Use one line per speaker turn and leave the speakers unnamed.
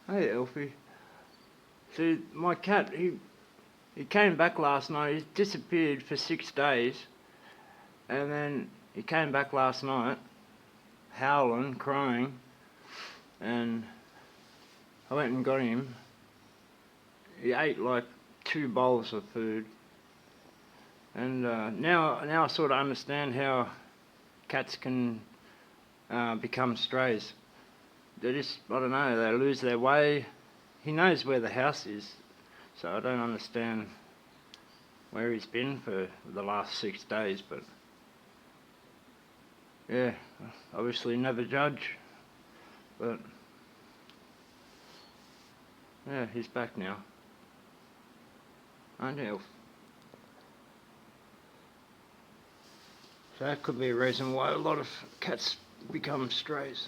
Hey Elfie. See, my cat, he came back last night. He disappeared for 6 days, and then he came back last night, howling, crying, and I went and got him. He ate like 2 bowls of food, and now I sort of understand how cats can become strays. They just, I don't know, they lose their way. He knows where the house is, so I don't understand where he's been for the last 6 days, but yeah, obviously never judge, but yeah, he's back now. Aren't you? So that could be a reason why a lot of cats become strays.